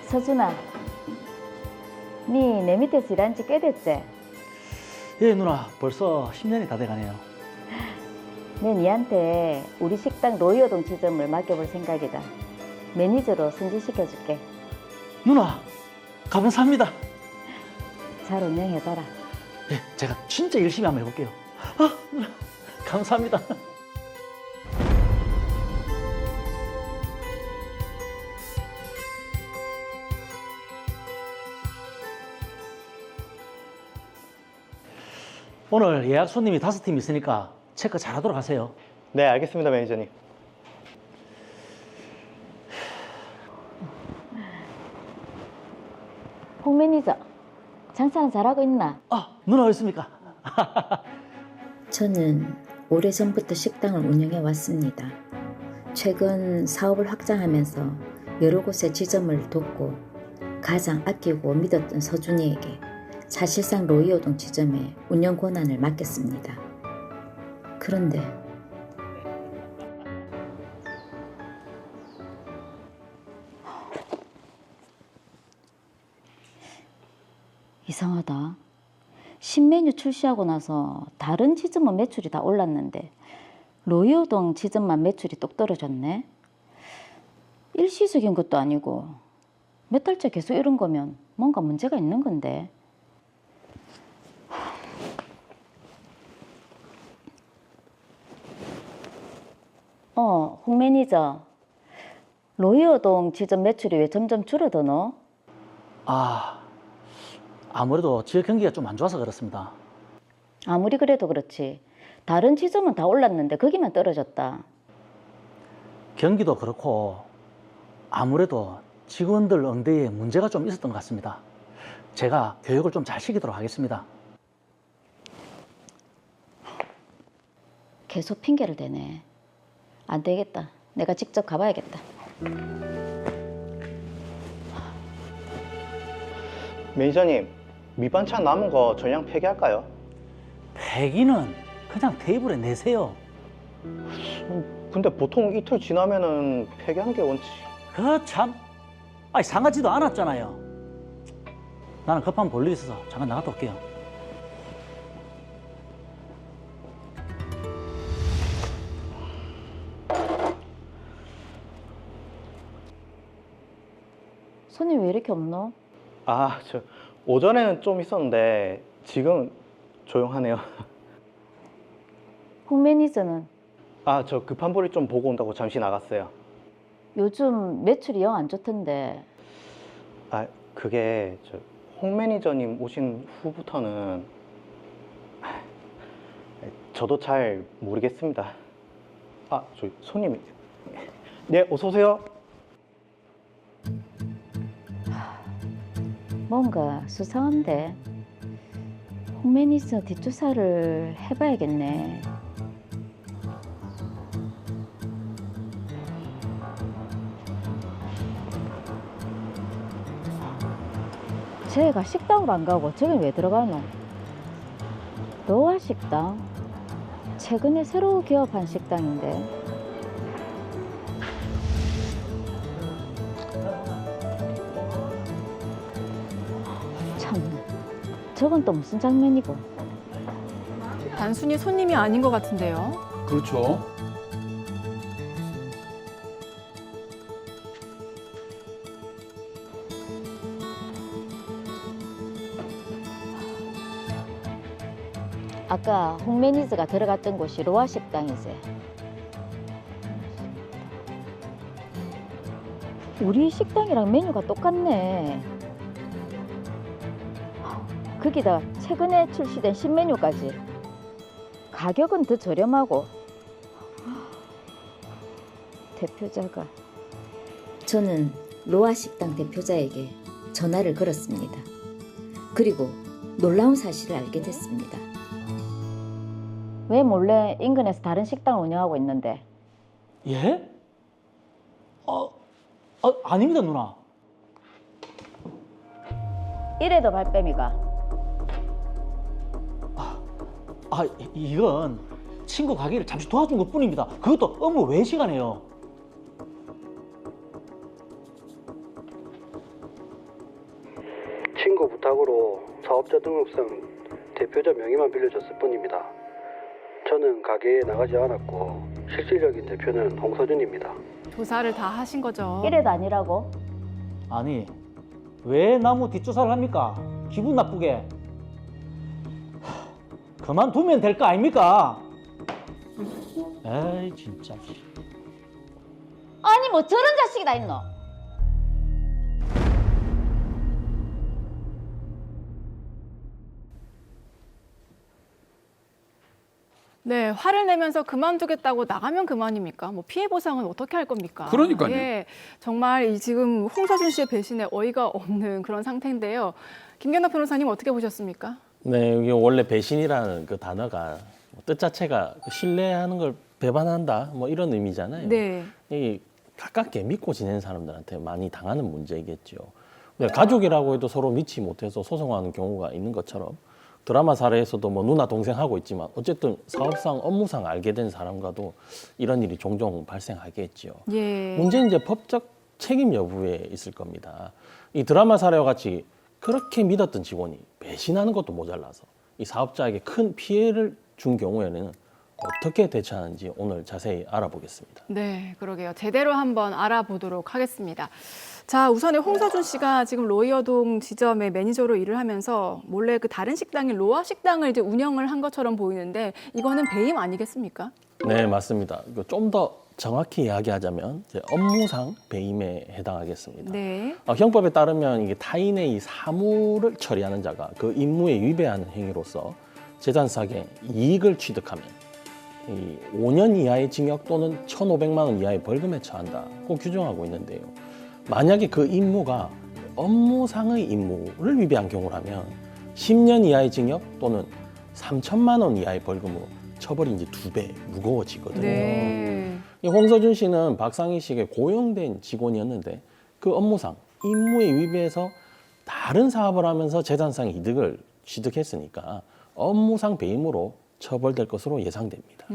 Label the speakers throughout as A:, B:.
A: 서준아, 니 내 밑에서 일한 지 꽤 됐지?
B: 예, 누나. 벌써 10년이 다 돼가네요.
A: 내 니한테 우리 식당 로이어동 지점을 맡겨볼 생각이다. 매니저로 승진시켜줄게.
B: 누나, 감사합니다.
A: 잘 운영해봐라.
B: 예, 제가 진짜 열심히 한번 해볼게요. 아, 누나, 감사합니다. 오늘 예약 손님이 5팀 있으니까 체크 잘하도록 하세요.
C: 네, 알겠습니다, 매니저님.
A: 홍 매니저, 장사는 잘하고 있나?
B: 아, 누나 어딨습니까?
D: 저는 오래전부터 식당을 운영해 왔습니다. 최근 사업을 확장하면서 여러 곳에 지점을 뒀고 가장 아끼고 믿었던 서준이에게 사실상 로이어동 지점의 운영 권한을 맡겼습니다. 그런데
A: 이상하다. 신메뉴 출시하고 나서 다른 지점은 매출이 다 올랐는데 로이어동 지점만 매출이 똑 떨어졌네. 일시적인 것도 아니고 몇 달째 계속 이런 거면 뭔가 문제가 있는 건데. 홍 매니저. 로이어동 지점 매출이 왜 점점 줄어드노?
B: 아, 아무래도 지역 경기가 좀 안 좋아서 그렇습니다.
A: 아무리 그래도 그렇지. 다른 지점은 다 올랐는데 거기만 떨어졌다.
B: 경기도 그렇고 아무래도 직원들 응대에 문제가 좀 있었던 것 같습니다. 제가 교육을 좀 잘 시키도록 하겠습니다.
A: 계속 핑계를 대네. 안 되겠다. 내가 직접 가봐야겠다.
C: 매니저님, 밑반찬 남은 거 전량 폐기할까요?
B: 폐기는 그냥 테이블에 내세요.
C: 근데 보통 이틀 지나면은 폐기하는 게 원칙.
B: 그 참, 아니 상하지도 않았잖아요. 나는 급한 볼일 있어서 잠깐 나갔다 올게요.
A: 손님 왜 이렇게 없노?
C: 아, 오전에는 좀 있었는데 지금 조용하네요.
A: 홍 매니저는
C: 아, 저 급한 볼일 좀 보고 온다고 잠시 나갔어요.
A: 요즘 매출이 영 안 좋던데.
C: 아, 그게 홍 매니저님 오신 후부터는 저도 잘 모르겠습니다. 아, 저기 손님이. 네, 어서 오세요.
A: 뭔가 수상한데. 홍 매니저 뒷조사를 해봐야겠네. 쟤가 식당으로 안 가고 저긴 왜 들어가노? 로아 식당? 최근에 새로 개업한 식당인데. 참나, 저건 또 무슨 장면이고.
E: 단순히 손님이 아닌 것 같은데요.
F: 그렇죠.
A: 아까 홍 매니저가 들어갔던 곳이 로아 식당이지. 우리 식당이랑 메뉴가 똑같네. 거기다 최근에 출시된 신메뉴까지. 가격은 더 저렴하고. 대표자가.
D: 저는 로아 식당 대표자에게 전화를 걸었습니다. 그리고 놀라운 사실을 알게 됐습니다.
A: 왜 몰래 인근에서 다른 식당을 운영하고 있는데?
B: 예? 아닙니다, 누나.
A: 이래도 발뺌이가.
B: 이건 친구 가게를 잠시 도와준 것 뿐입니다. 그것도 업무 외 시간에요.
E: 친구 부탁으로 사업자 등록상 대표자 명의만 빌려줬을 뿐입니다. 저는 가게에 나가지 않았고 실질적인 대표는 홍서준입니다.
F: 조사를 다 하신 거죠.
A: 이래도 아니라고?
B: 아니, 왜 나무 뒷조사를 합니까? 기분 나쁘게. 그만두면 될 거 아닙니까? 에이, 진짜.
A: 아니 뭐 저런 자식이 다 있노?
F: 네, 화를 내면서 그만두겠다고 나가면 그만입니까? 뭐 피해 보상은 어떻게 할 겁니까?
G: 그러니까요.
F: 예, 정말 이 지금 홍서준 씨의 배신에 어이가 없는 그런 상태인데요. 김경락 변호사님 어떻게 보셨습니까?
H: 네, 이게 원래 배신이라는 그 단어가 뜻 자체가 신뢰하는 걸 배반한다 뭐 이런 의미잖아요.
F: 네.
H: 이 가깝게 믿고 지내는 사람들한테 많이 당하는 문제겠죠. 가족이라고 해도 서로 믿지 못해서 소송하는 경우가 있는 것처럼 드라마 사례에서도 뭐 누나 동생 하고 있지만 어쨌든 사업상 업무상 알게 된 사람과도 이런 일이 종종 발생하겠죠.
F: 예.
H: 문제는 이제 법적 책임 여부에 있을 겁니다. 이 드라마 사례와 같이 그렇게 믿었던 직원이 배신하는 것도 모자라서 이 사업자에게 큰 피해를 준 경우에는 어떻게 대처하는지 오늘 자세히 알아보겠습니다.
F: 네, 그러게요. 제대로 한번 알아보도록 하겠습니다. 자, 우선에 홍서준 씨가 지금 로이어동 지점의 매니저로 일을 하면서 몰래 그 다른 식당인 로아 식당을 이제 운영을 한 것처럼 보이는데 이거는 배임 아니겠습니까?
H: 네, 맞습니다. 좀 더 정확히 이야기하자면 이제 업무상 배임에 해당하겠습니다.
F: 네.
H: 형법에 따르면 이게 타인의 이 사무를 처리하는 자가 그 임무에 위배하는 행위로서 재산상의 이익을 취득하면 이 5년 이하의 징역 또는 1,500만 원 이하의 벌금에 처한다고 규정하고 있는데요. 만약에 그 임무가 업무상의 임무를 위배한 경우라면 10년 이하의 징역 또는 3천만 원 이하의 벌금으로 처벌이 이제 2배 무거워지거든요.
F: 네.
H: 이 홍서준 씨는 박상희 씨에게 고용된 직원이었는데 그 업무상 임무에 위배해서 다른 사업을 하면서 재산상의 이득을 취득했으니까 업무상 배임으로 처벌될 것으로 예상됩니다.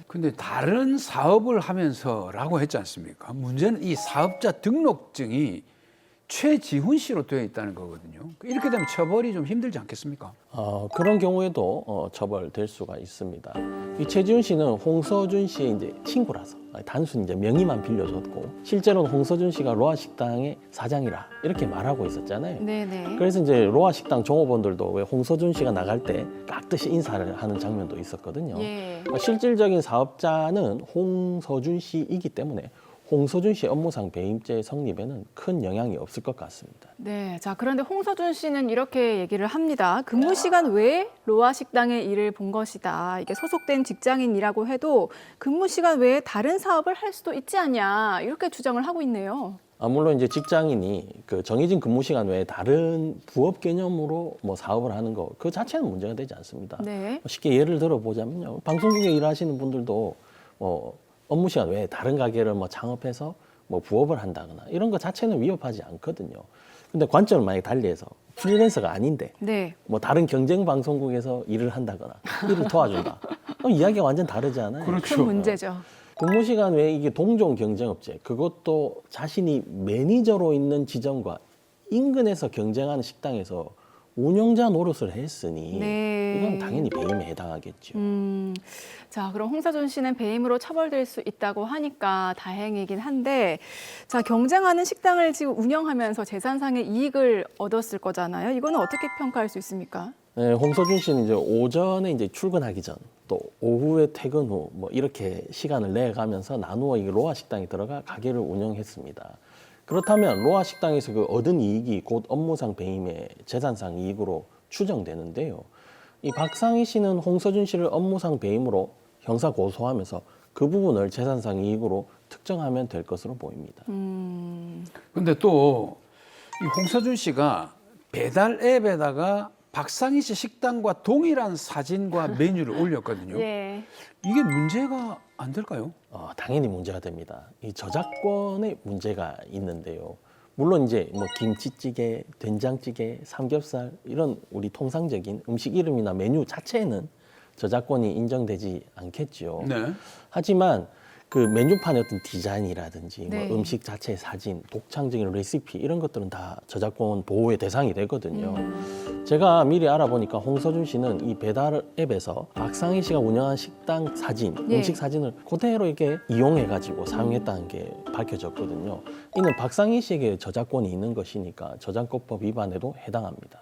G: 근데 다른 사업을 하면서라고 했지 않습니까? 문제는 이 사업자 등록증이 최지훈 씨로 되어 있다는 거거든요. 이렇게 되면 처벌이 좀 힘들지 않겠습니까?
H: 그런 경우에도 처벌될 수가 있습니다. 이 최지훈 씨는 홍서준 씨의 이제 친구라서 단순히 이제 명의만 빌려줬고 실제로는 홍서준 씨가 로아 식당의 사장이라 이렇게 말하고 있었잖아요.
F: 네네.
H: 그래서 이제 로아 식당 종업원들도 왜 홍서준 씨가 나갈 때 깍듯이 인사를 하는 장면도 있었거든요.
F: 예.
H: 실질적인 사업자는 홍서준 씨이기 때문에 홍서준 씨의 업무상 배임죄 성립에는 큰 영향이 없을 것 같습니다.
F: 네, 자 그런데 홍서준 씨는 이렇게 얘기를 합니다. 근무 시간 외에 로아 식당의 일을 본 것이다. 이게 소속된 직장인이라고 해도 근무 시간 외에 다른 사업을 할 수도 있지 않냐 이렇게 주장을 하고 있네요.
H: 물론 이제 직장인이 그 정해진 근무 시간 외에 다른 부업 개념으로 뭐 사업을 하는 거 그 자체는 문제가 되지 않습니다.
F: 네.
H: 쉽게 예를 들어 보자면요, 방송국에 일하시는 분들도 업무 시간 외에 다른 가게를 뭐 창업해서 뭐 부업을 한다거나 이런 거 자체는 위협하지 않거든요. 근데 관점을 만약에 달리해서 프리랜서가 아닌데
F: 네.
H: 뭐 다른 경쟁 방송국에서 일을 한다거나 일을 도와준다. 그럼 이야기가 완전 다르잖아요.
G: 그렇죠.
F: 큰 문제죠.
H: 근무 시간 외에 이게 동종 경쟁업체, 그것도 자신이 매니저로 있는 지점과 인근에서 경쟁하는 식당에서 운영자 노릇을 했으니
F: 네.
H: 이건 당연히 배임에 해당하겠죠.
F: 자, 그럼 홍서준 씨는 배임으로 처벌될 수 있다고 하니까 다행이긴 한데, 자, 경쟁하는 식당을 지금 운영하면서 재산상의 이익을 얻었을 거잖아요. 이거는 어떻게 평가할 수 있습니까?
H: 네, 홍서준 씨는 이제 오전에 이제 출근하기 전, 또 오후에 퇴근 후 뭐 이렇게 시간을 내가면서 나누어 이 로아 식당에 들어가 가게를 운영했습니다. 그렇다면 로아 식당에서 그 얻은 이익이 곧 업무상 배임의 재산상 이익으로 추정되는데요. 이 박상희 씨는 홍서준 씨를 업무상 배임으로 형사 고소하면서 그 부분을 재산상 이익으로 특정하면 될 것으로 보입니다.
G: 근데 또 이 홍서준 씨가 배달 앱에다가 박상희 씨 식당과 동일한 사진과 메뉴를 올렸거든요.
F: 예.
G: 이게 문제가 안 될까요?
H: 당연히 문제가 됩니다. 이 저작권에 문제가 있는데요. 물론 이제 뭐 김치찌개, 된장찌개, 삼겹살 이런 우리 통상적인 음식 이름이나 메뉴 자체는 저작권이 인정되지 않겠죠.
G: 네.
H: 하지만 그 메뉴판의 어떤 디자인이라든지
F: 네.
H: 뭐 음식 자체의 사진, 독창적인 레시피 이런 것들은 다 저작권 보호의 대상이 되거든요. 제가 미리 알아보니까 홍서준 씨는 이 배달 앱에서 박상희 씨가 운영한 식당 사진,
F: 네.
H: 음식 사진을 그대로 이렇게 이용해가지고 사용했다는 게 밝혀졌거든요. 이는 박상희 씨에게 저작권이 있는 것이니까 저작권법 위반에도 해당합니다.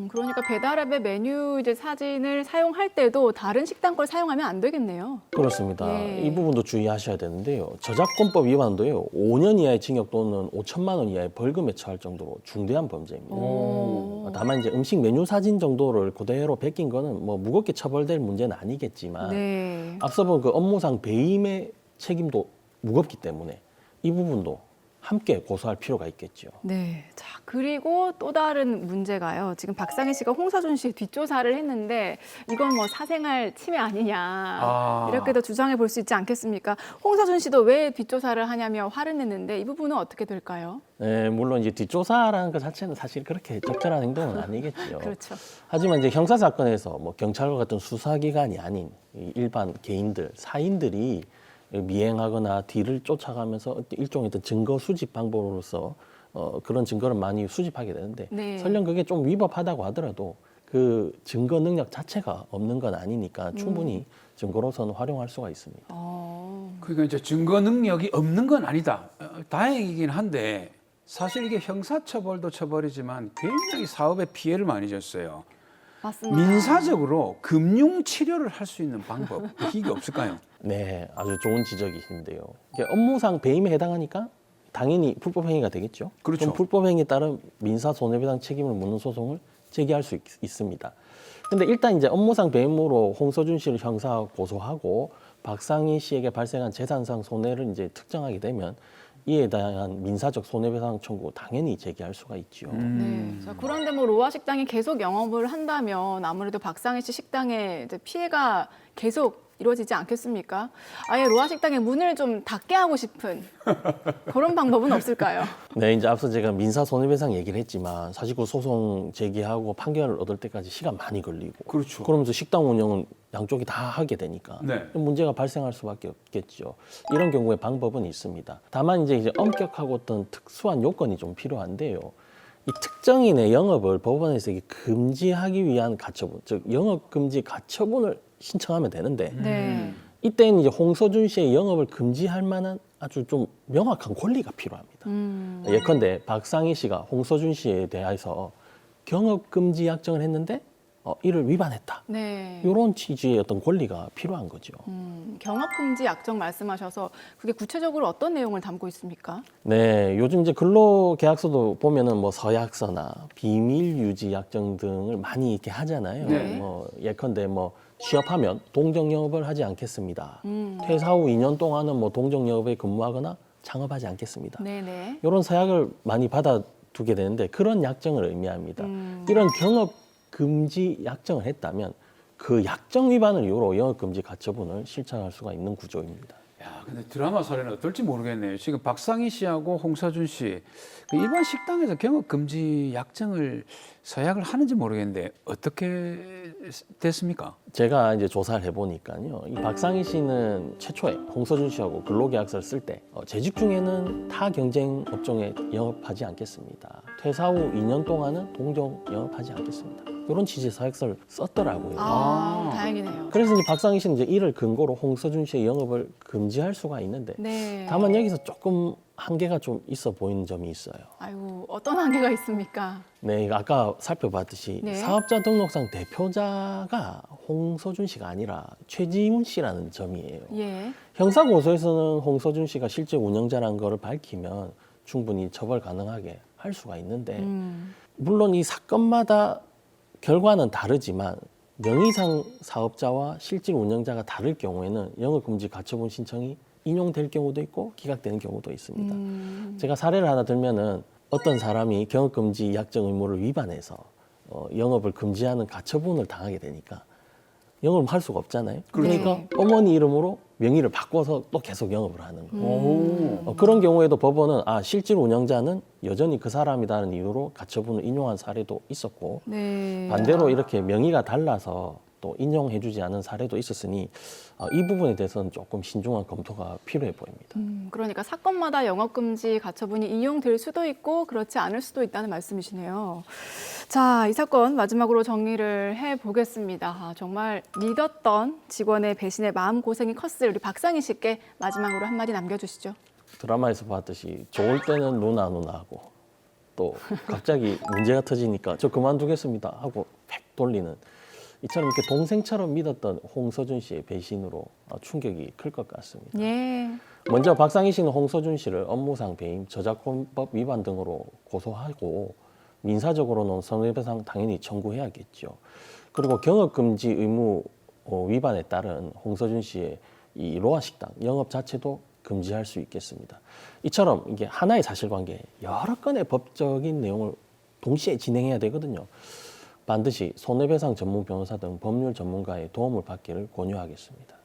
F: 그러니까 배달앱의 메뉴 이제 사진을 사용할 때도 다른 식당 걸 사용하면 안 되겠네요.
H: 그렇습니다.
F: 예.
H: 이 부분도 주의하셔야 되는데요. 저작권법 위반도요. 5년 이하의 징역 또는 5천만 원 이하의 벌금에 처할 정도로 중대한 범죄입니다.
F: 오.
H: 다만 이제 음식 메뉴 사진 정도를 그대로 베낀 거는 뭐 무겁게 처벌될 문제는 아니겠지만
F: 네.
H: 앞서 본 그 업무상 배임의 책임도 무겁기 때문에 이 부분도 함께 고소할 필요가 있겠죠.
F: 네. 자, 그리고 또 다른 문제가요. 지금 박상희 씨가 홍서준 씨의 뒷조사를 했는데 이건 뭐 사생활 침해 아니냐. 이렇게도 주장해 볼 수 있지 않겠습니까? 홍서준 씨도 왜 뒷조사를 하냐며 화를 냈는데 이 부분은 어떻게 될까요?
H: 네, 물론 이제 뒷조사라는 것 자체는 사실 그렇게 적절한 행동은 아니겠죠.
F: 그렇죠.
H: 하지만 이제 형사 사건에서 뭐 경찰과 같은 수사기관이 아닌 이 일반 개인들, 사인들이 미행하거나 뒤를 쫓아가면서 일종의 어떤 증거 수집 방법으로서 그런 증거를 많이 수집하게 되는데
F: 네.
H: 설령 그게 좀 위법하다고 하더라도 그 증거 능력 자체가 없는 건 아니니까 충분히 증거로서는 활용할 수가 있습니다.
G: 그러니까 이제 증거 능력이 없는 건 아니다. 다행이긴 한데 사실 이게 형사처벌도 처벌이지만 굉장히 사업에 피해를 많이 줬어요.
F: 맞습니다.
G: 민사적으로 금융 치료를 할 수 있는 방법 이게 없을까요?
H: 네, 아주 좋은 지적이신데요. 이게 업무상 배임에 해당하니까 당연히 불법행위가 되겠죠.
G: 그렇죠.
H: 그럼 불법행위에 따른 민사 손해배상 책임을 묻는 소송을 제기할 수 있습니다. 근데 일단 이제 업무상 배임으로 홍서준 씨를 형사 고소하고 박상희 씨에게 발생한 재산상 손해를 이제 특정하게 되면 이에 대한 민사적 손해배상 청구 당연히 제기할 수가 있죠.
F: 네. 자, 그런데 뭐 로아 식당이 계속 영업을 한다면 아무래도 박상희 씨 식당에 이제 피해가 계속 이루어지지 않겠습니까? 아예 로아 식당의 문을 좀 닫게 하고 싶은 그런 방법은 없을까요?
H: 네, 이제 앞서 제가 민사 손해배상 얘기를 했지만 사실 그 소송 제기하고 판결을 얻을 때까지 시간 많이 걸리고
G: 그렇죠.
H: 그러면서 식당 운영은 양쪽이 다 하게 되니까
G: 네.
H: 문제가 발생할 수밖에 없겠죠. 이런 경우에 방법은 있습니다. 다만 이제 엄격하고 어떤 특수한 요건이 좀 필요한데요. 이 특정인의 영업을 법원에서 이게 금지하기 위한 가처분, 즉 영업 금지 가처분을 신청하면 되는데
F: 네.
H: 이때는 이제 홍서준 씨의 영업을 금지할 만한 아주 좀 명확한 권리가 필요합니다. 예컨대 박상희 씨가 홍서준 씨에 대해서 경업 금지 약정을 했는데 이를 위반했다.
F: 네.
H: 이런 취지의 어떤 권리가 필요한 거죠.
F: 경업금지 약정 말씀하셔서 그게 구체적으로 어떤 내용을 담고 있습니까?
H: 네, 요즘 이제 근로계약서도 보면은 뭐 서약서나 비밀 유지 약정 등을 많이 이렇게 하잖아요.
F: 네.
H: 예컨대 뭐 취업하면 동정 영업을 하지 않겠습니다. 퇴사 후 2년 동안은 뭐 동정 영업에 근무하거나 창업하지 않겠습니다.
F: 네네.
H: 이런 서약을 많이 받아두게 되는데 그런 약정을 의미합니다. 이런 경업 금지 약정을 했다면 그 약정 위반을 이유로 영업 금지 가처분을 실천할 수가 있는 구조입니다.
G: 야, 근데 드라마 사례는 어떨지 모르겠네요. 지금 박상희 씨하고 홍서준 씨 그 일반 식당에서 경업 금지 약정을 서약을 하는지 모르겠는데 어떻게 됐습니까?
H: 제가 이제 조사를 해보니까요. 이 박상희 씨는 최초에 홍서준 씨하고 근로계약서를 쓸 때 재직 중에는 타 경쟁 업종에 영업하지 않겠습니다. 퇴사 후 2년 동안은 동종 영업하지 않겠습니다. 이런 취지의 서약서를 썼더라고요.
F: 다행이네요.
H: 그래서 이제 박상희 씨는 이제 이를 근거로 홍서준 씨의 영업을 금지할 수가 있는데
F: 네.
H: 다만 여기서 조금 한계가 좀 있어 보이는 점이 있어요.
F: 아이고, 어떤 한계가 있습니까?
H: 네, 이거 아까 살펴봤듯이
F: 네.
H: 사업자 등록상 대표자가 홍서준 씨가 아니라 최지훈 씨라는 점이에요.
F: 예.
H: 형사고소에서는 홍서준 씨가 실제 운영자라는 것을 밝히면 충분히 처벌 가능하게 할 수가 있는데 물론 이 사건마다 결과는 다르지만 명의상 사업자와 실질 운영자가 다를 경우에는 영업금지 가처분 신청이 인용될 경우도 있고 기각되는 경우도 있습니다. 제가 사례를 하나 들면은 어떤 사람이 경업금지 약정 의무를 위반해서 영업을 금지하는 가처분을 당하게 되니까 영업을 할 수가 없잖아요. 그러니까
F: 네.
H: 어머니 이름으로 명의를 바꿔서 또 계속 영업을 하는 거예요. 그런 경우에도 법원은 실질 운영자는 여전히 그 사람이라는 이유로 가처분을 인용한 사례도 있었고
F: 네.
H: 반대로 이렇게 명의가 달라서 또 또 인용해주지 않은 사례도 있었으니 이 부분에 대해서는 조금 신중한 검토가 필요해 보입니다.
F: 그러니까 사건마다 영업금지 가처분이 이용될 수도 있고 그렇지 않을 수도 있다는 말씀이시네요. 자, 이 사건 마지막으로 정리를 해보겠습니다. 정말 믿었던 직원의 배신에 마음고생이 컸을 우리 박상희 씨께 마지막으로 한마디 남겨주시죠.
H: 드라마에서 봤듯이 좋을 때는 누나 하고 또 갑자기 문제가 터지니까 저 그만두겠습니다 하고 팩 돌리는, 이처럼 이렇게 동생처럼 믿었던 홍서준 씨의 배신으로 충격이 클 것 같습니다.
F: 예.
H: 먼저 박상희 씨는 홍서준 씨를 업무상 배임, 저작권법 위반 등으로 고소하고 민사적으로는 손해배상 당연히 청구해야겠죠. 그리고 경업금지 의무 위반에 따른 홍서준 씨의 이 로아 식당 영업 자체도 금지할 수 있겠습니다. 이처럼 이게 하나의 사실관계, 여러 건의 법적인 내용을 동시에 진행해야 되거든요. 반드시 손해배상 전문 변호사 등 법률 전문가의 도움을 받기를 권유하겠습니다.